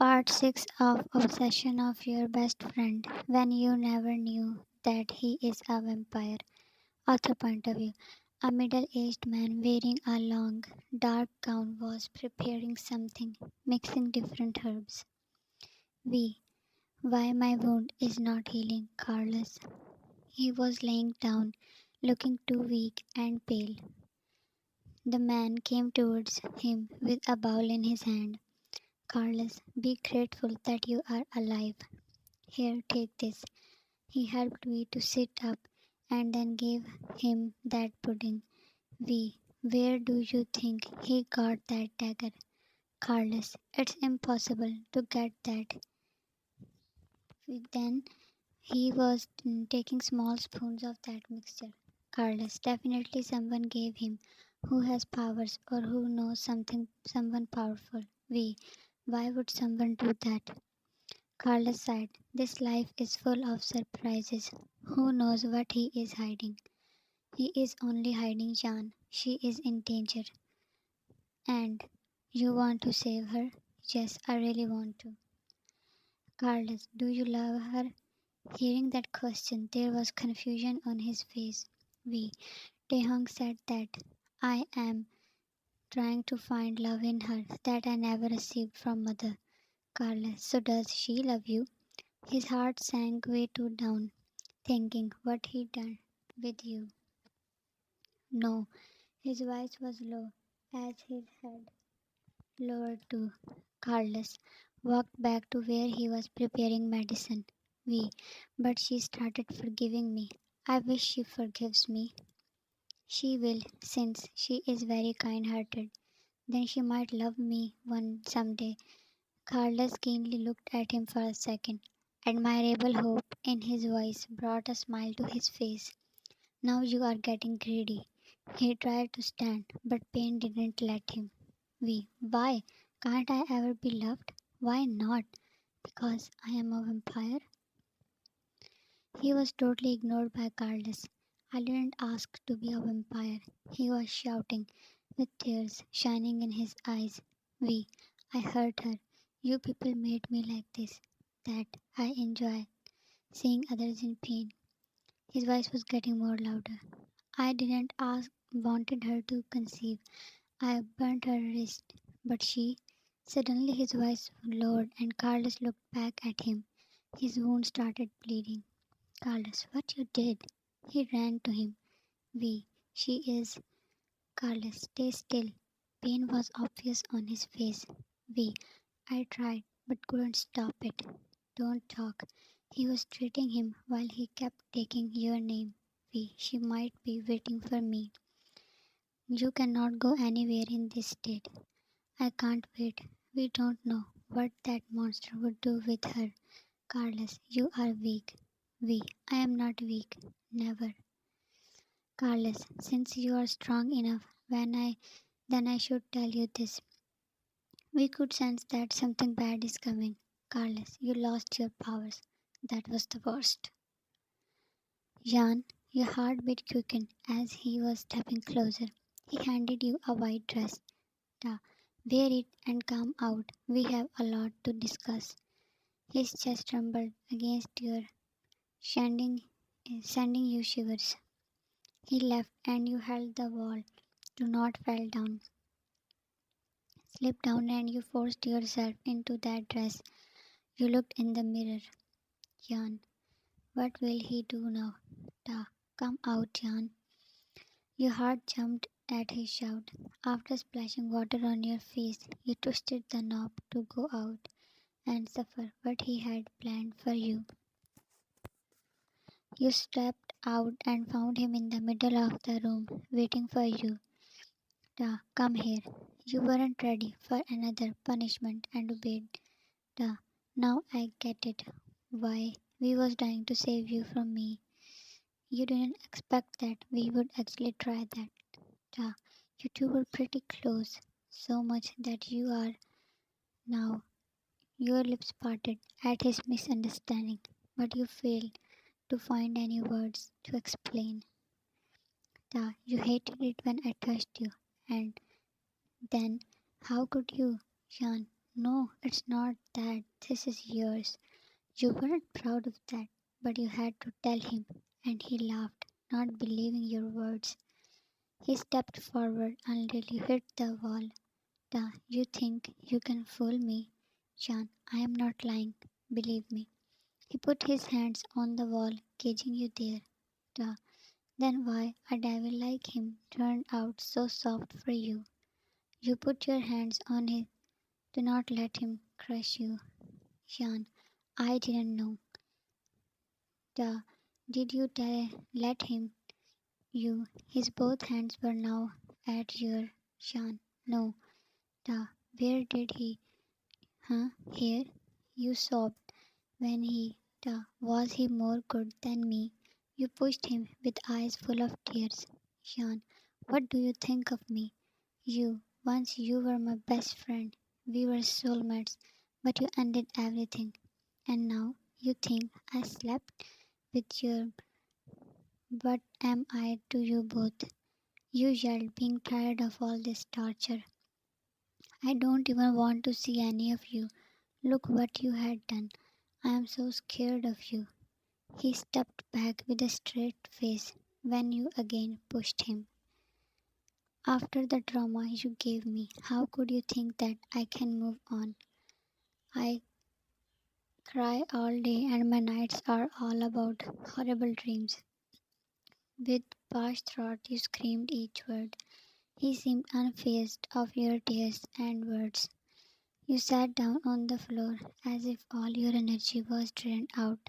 Part 6 of Obsession of Your Best Friend When You Never Knew That He Is a Vampire. Author point of view. A middle aged man wearing a long, dark gown was preparing something, mixing different herbs. V. Why my wound is not healing, Carlos. He was laying down, looking too weak and pale. The man came towards him with a bowl in his hand. Carlos, be grateful that you are alive. Here, take this. He helped me to sit up and then gave him that pudding. Where do you think he got that dagger? Carlos, it's impossible to get that. Then he was taking small spoons of that mixture. Carlos, definitely someone gave him who has powers or who knows someone powerful. Why would someone do that? Carlos sighed. This life is full of surprises. Who knows what he is hiding? He is only hiding Jan. She is in danger. And you want to save her? Yes, I really want to. Carlos, do you love her? Hearing that question, there was confusion on his face. We, Taehyungff said that I am trying to find love in her that I never received from mother. Carlos, so does she love you? His heart sank way too down, thinking what he done with you. No, his voice was low as his head lowered too. Carlos walked back to where he was preparing medicine. But she started forgiving me. I wish she forgives me. She will, since she is very kind hearted. Then she might love me one someday. Carlos keenly looked at him for a second. Admirable hope in his voice brought a smile to his face. Now you are getting greedy. He tried to stand, but pain didn't let him. Why? Can't I ever be loved? Why not? Because I am a vampire? He was totally ignored by Carlos. I didn't ask to be a vampire, he was shouting, with tears shining in his eyes. I hurt her. You people made me like this. That I enjoy seeing others in pain. His voice was getting more louder. I didn't ask wanted her to conceive. I burnt her wrist, but she suddenly his voice lowered and Carlos looked back at him. His wound started bleeding. Carlos, what you did? He ran to him. She is. Carlos, stay still. Pain was obvious on his face. I tried, but couldn't stop it. Don't talk. He was treating him while he kept taking your name. She might be waiting for me. You cannot go anywhere in this state. I can't wait. We don't know what that monster would do with her. Carlos, you are weak. I am not weak. Never. Carlos, since you are strong enough, then I should tell you this. We could sense that something bad is coming. Carlos, you lost your powers. That was the worst. Jan, your heartbeat quickened as he was stepping closer. He handed you a white dress. Ta, wear it and come out. We have a lot to discuss. His chest trembled against your sending, sending you shivers. He left and you held the wall. Do not fall down. Slip down and you forced yourself into that dress. You looked in the mirror. Jan, what will he do now? Ta, come out, Jan. Your heart jumped at his shout. After splashing water on your face, you twisted the knob to go out and suffer what he had planned for you. You stepped out and found him in the middle of the room, waiting for you. Come here. You weren't ready for another punishment and obeyed. Da, now I get it. Why, we was trying to save you from me. You didn't expect that we would actually try that. Da, you two were pretty close, so much that you are now. Your lips parted at his misunderstanding, but you failed to find any words to explain. You hated it when I touched you, and then how could you, Sean? No, it's not that. This is yours. You weren't proud of that, but you had to tell him. And he laughed, not believing your words. He stepped forward until you hit the wall. Da, you think you can fool me? John, I am not lying. Believe me. He put his hands on the wall, caging you there. Da, then why a devil like him turned out so soft for you? You put your hands on it. Do not let him crush you. John, I didn't know. Da, did you let him? You, his both hands were now at your John. No, da, where did he? Huh? Here? You sobbed when he, da, was he more good than me? You pushed him with eyes full of tears. Sean, what do you think of me? You, once you were my best friend. We were soulmates, but you ended everything. And now you think I slept with your. What am I to you both? You yelled, being tired of all this torture. I don't even want to see any of you. Look what you had done. I am so scared of you. He stepped back with a straight face when you again pushed him. After the trauma you gave me, how could you think that I can move on? I cry all day and my nights are all about horrible dreams. With parched throat you screamed each word. He seemed unfazed of your tears and words. You sat down on the floor as if all your energy was drained out.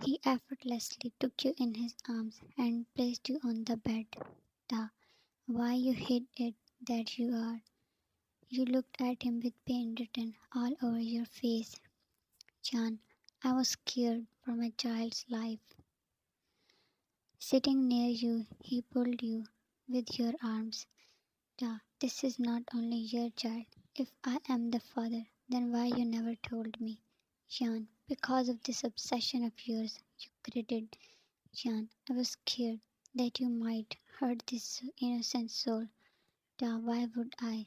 He effortlessly took you in his arms and placed you on the bed. Da, why you hid it that you are. You looked at him with pain written all over your face. John, I was scared for my child's life. Sitting near you, he pulled you with your arms. Da, this is not only your child. If I am the father, then why you never told me? John, because of this obsession of yours, you gritted. John, I was scared that you might hurt this innocent soul. Da, why would I?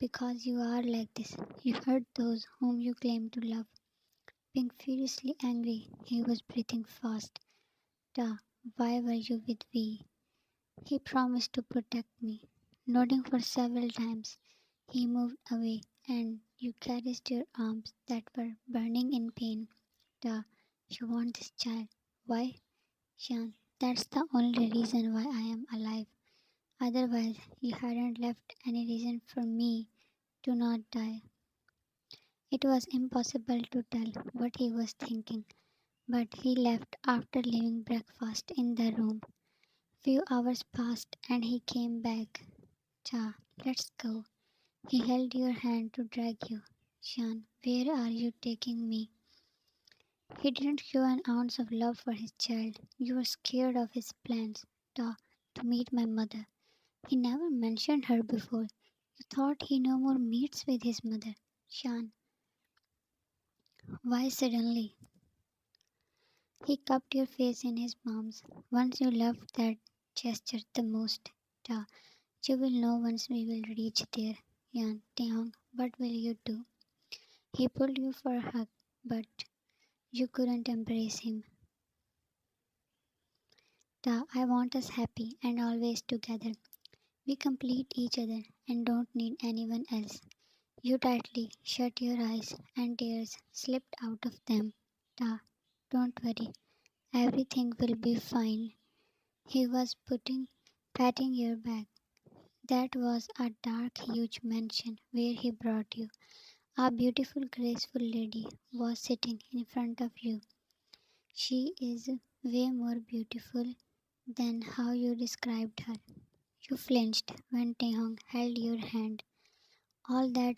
Because you are like this. You hurt those whom you claim to love. Being furiously angry, he was breathing fast. Da, why were you with me? He promised to protect me. Nodding for several times, he moved away and you caressed your arms that were burning in pain. Da, you want this child. Why? Shan, that's the only reason why I am alive. Otherwise, you hadn't left any reason for me to not die. It was impossible to tell what he was thinking, but he left after leaving breakfast in the room. Few hours passed and he came back. Cha, let's go. He held your hand to drag you. Shan, where are you taking me? He didn't show an ounce of love for his child. You were scared of his plans. Ta, to meet my mother. He never mentioned her before. You thought he no more meets with his mother. Shan, why suddenly? He cupped your face in his palms. Once you loved that gesture the most. Ta, you will know once we will reach there. Yan, Taehyung, what will you do? He pulled you for a hug, but you couldn't embrace him. Ta, I want us happy and always together. We complete each other and don't need anyone else. You tightly shut your eyes and tears slipped out of them. Ta, don't worry. Everything will be fine. He was patting your back. That was a dark, huge mansion where he brought you. A beautiful, graceful lady was sitting in front of you. She is way more beautiful than how you described her. You flinched when Taehyung held your hand. All that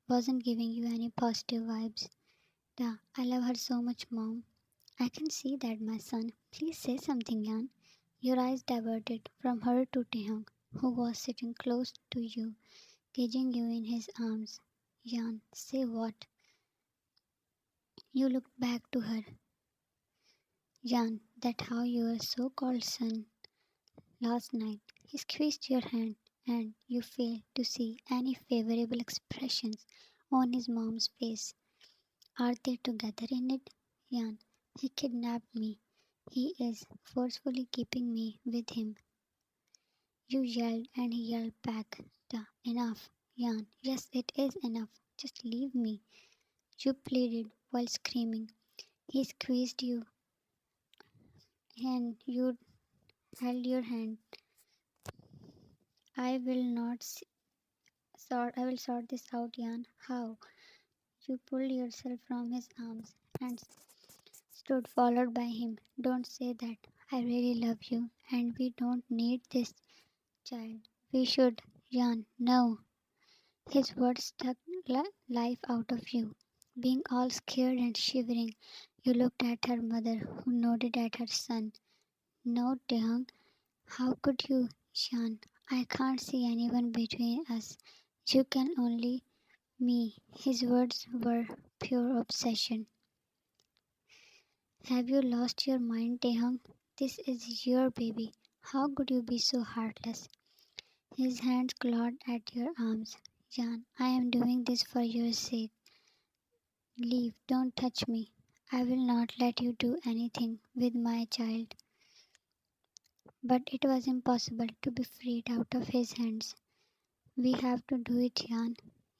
wasn't giving you any positive vibes. Da, I love her so much, mom. I can see that, my son. Please say something, Yan. Your eyes diverted from her to Taehyung, who was sitting close to you, caging you in his arms. Yan, say what? You looked back to her. Yan, that how your so-called son last night. He squeezed your hand and you failed to see any favorable expressions on his mom's face. Are they together in it? Yan. He kidnapped me. He is forcefully keeping me with him. You yelled and he yelled back. Enough. Yan. Yes, it is enough. Just leave me. You pleaded while screaming. He squeezed you and you held your hand. I will sort this out, Yan. How? You pulled yourself from his arms and stood followed by him. Don't say that. I really love you and we don't need this child. We should. Yan, no. His words struck life out of you. Being all scared and shivering, you looked at her mother, who nodded at her son. No, Taehyung, how could you, Shan? I can't see anyone between us. You can only me. His words were pure obsession. Have you lost your mind, Taehyung? This is your baby. How could you be so heartless? His hands clawed at your arms. Jan, I am doing this for your sake. Leave, don't touch me. I will not let you do anything with my child. But it was impossible to be freed out of his hands. We have to do it, Jan.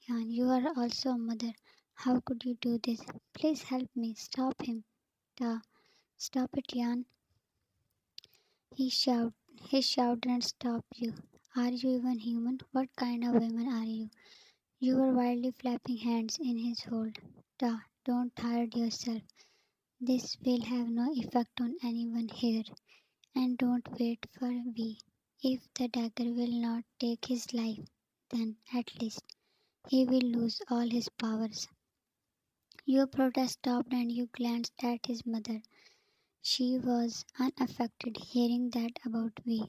Jan, you are also a mother. How could you do this? Please help me. Stop him. Ta. Stop it, Jan. He shouted. He shouted and stopped you. Are you even human? What kind of woman are you? You were wildly flapping hands in his hold. Ta. Don't tire yourself. This will have no effect on anyone here. And don't wait for we. If the dagger will not take his life, then at least he will lose all his powers. Your protest stopped and you glanced at his mother. She was unaffected hearing that about V.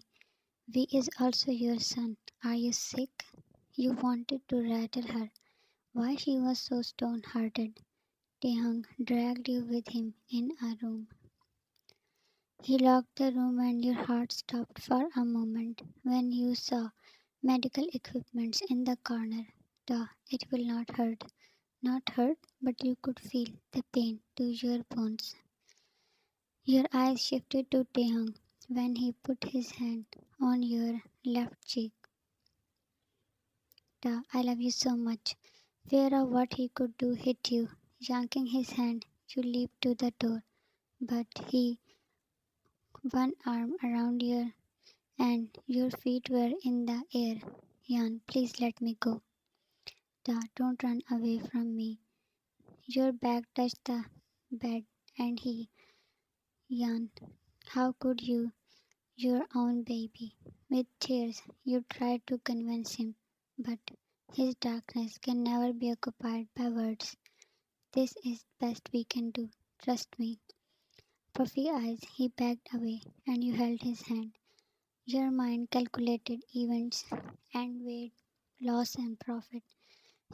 V is also your son. Are you sick? You wanted to rattle her. Why she was so stone-hearted. Taehyung dragged you with him in a room. He locked the room and your heart stopped for a moment when you saw medical equipments in the corner. Duh, it will not hurt. Not hurt, but you could feel the pain to your bones. Your eyes shifted to Taehyung when he put his hand on your left cheek. Duh, I love you so much. Fear of what he could do hit you. Yanking his hand, you leaped to the door, but he one arm around your and your feet were in the air. Yan, please let me go. Da, don't run away from me. Your back touched the bed and he, Yan, how could you? Your own baby. With tears, you tried to convince him, but his darkness can never be occupied by words. This is the best we can do. Trust me. Puffy eyes, he backed away and you held his hand. Your mind calculated events and weighed loss and profit.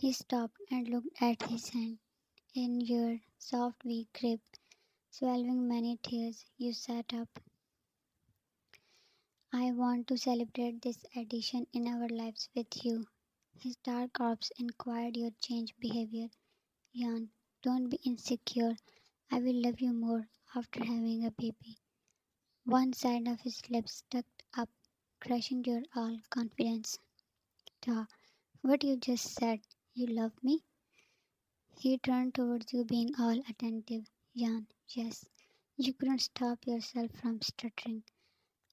He stopped and looked at his hand. In your soft, weak grip, swallowing many tears, you sat up. I want to celebrate this addition in our lives with you. His dark orbs inquired your changed behavior. Jan, don't be insecure. I will love you more after having a baby. One side of his lips stuck up, crushing your all confidence. Ta, what you just said. You love me? He turned towards you, being all attentive. Jan, yes. You couldn't stop yourself from stuttering.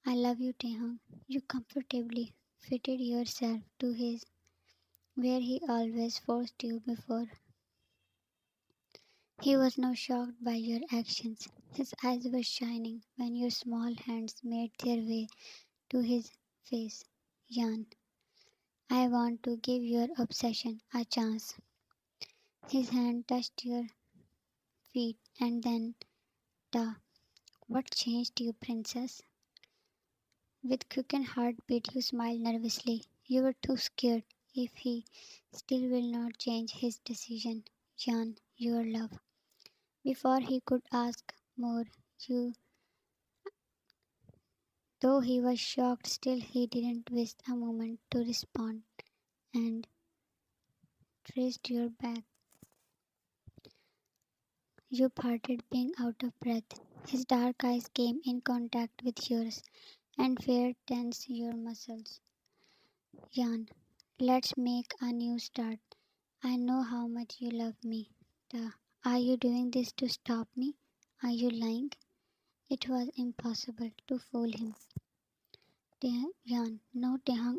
I love you, Taehyung. You comfortably fitted yourself to his where he always forced you before. He was now shocked by your actions. His eyes were shining when your small hands made their way to his face. Jan, I want to give your obsession a chance. His hand touched your feet and then the what changed you, princess? With quickened heartbeat, you smiled nervously. You were too scared. If he still will not change his decision, Jan, your love. Before he could ask more, you, though he was shocked, still he didn't waste a moment to respond. And traced your back. You parted, being out of breath. His dark eyes came in contact with yours, and fear tensed your muscles. Jan, let's make a new start. I know how much you love me. Duh. Are you doing this to stop me? Are you lying? It was impossible to fool him. Jan, no, Taehyung,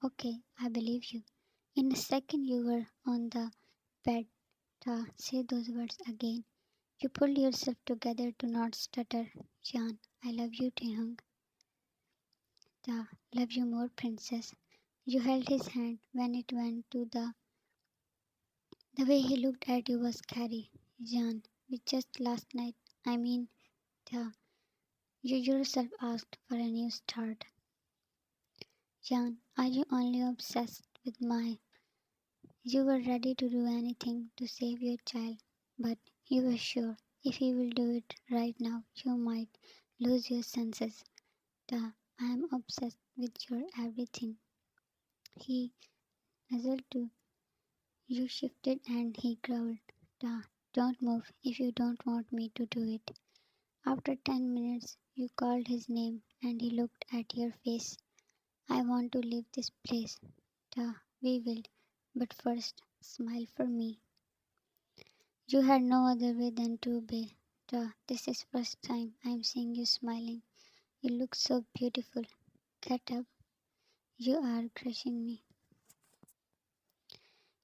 okay, I believe you. In a second, you were on the bed. Say those words again. You pulled yourself together to not stutter. Jan, I love you, Taehyung. Love you more, princess. You held his hand when it went to the way he looked at you was scary. Jan, we just last night. I mean, the you yourself asked for a new start. Jan, are you only obsessed with my? You were ready to do anything to save your child, but you were sure if you will do it right now, you might lose your senses. I am obsessed with your everything. He nuzzled to you, shifted, and he growled. Don't move if you don't want me to do it. After 10 minutes, you called his name and he looked at your face. I want to leave this place. We will. But first, smile for me. You had no other way than to obey. This is first time I'm seeing you smiling. You look so beautiful. Get up. You are crushing me.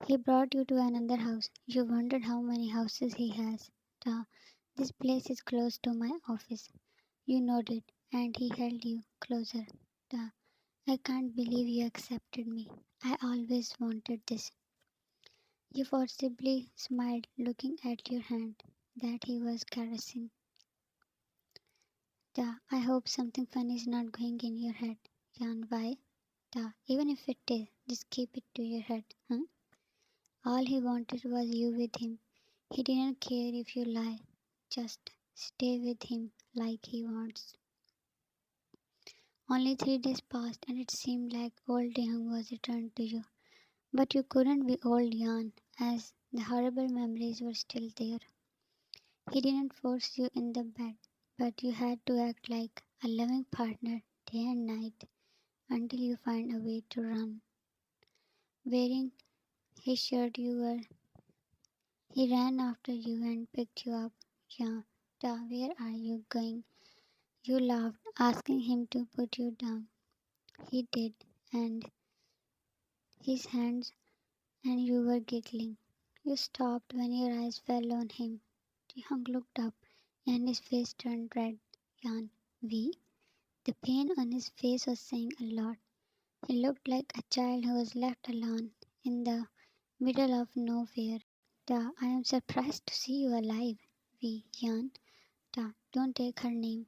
He brought you to another house. You wondered how many houses he has. This place is close to my office. You nodded, and he held you closer. Duh, I can't believe you accepted me. I always wanted this. You forcibly smiled, looking at your hand that he was caressing. I hope something funny is not going in your head. Jan, why? Even if it is, just keep it to your head, huh? All he wanted was you with him. He didn't care if you lie. Just stay with him like he wants. Only 3 days passed and it seemed like old Dehung was returned to you. But you couldn't be old Jan, as the horrible memories were still there. He didn't force you in the bed, but you had to act like a loving partner day and night until you find a way to run. Wearing his shirt he ran after you and picked you up. Yeah, where are you going? You laughed, asking him to put you down. He did, and his hands and you were giggling. You stopped when your eyes fell on him. Jihang looked up and his face turned red. Jan, we? The pain on his face was saying a lot. He looked like a child who was left alone in the middle of nowhere. I am surprised to see you alive. We, Jan. Don't take her name.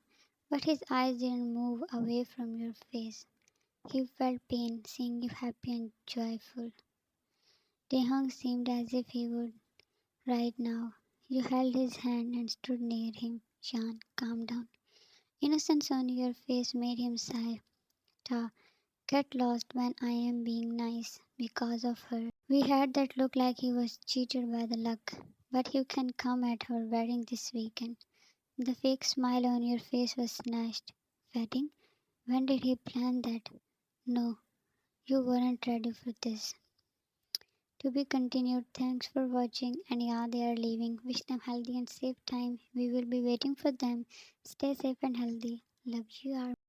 But his eyes didn't move away from your face. He felt pain seeing you happy and joyful. Taehyung seemed as if he would right now. You held his hand and stood near him. Jan, calm down. Innocence on your face made him sigh. Ta, get lost when I am being nice because of her. We had that look like he was cheated by the luck. But you can come at her wedding this weekend. The fake smile on your face was snatched. Wedding? When did he plan that? No, you weren't ready for this. To be continued. Thanks for watching. And yeah, they are leaving. Wish them healthy and safe time. We will be waiting for them. Stay safe and healthy. Love you.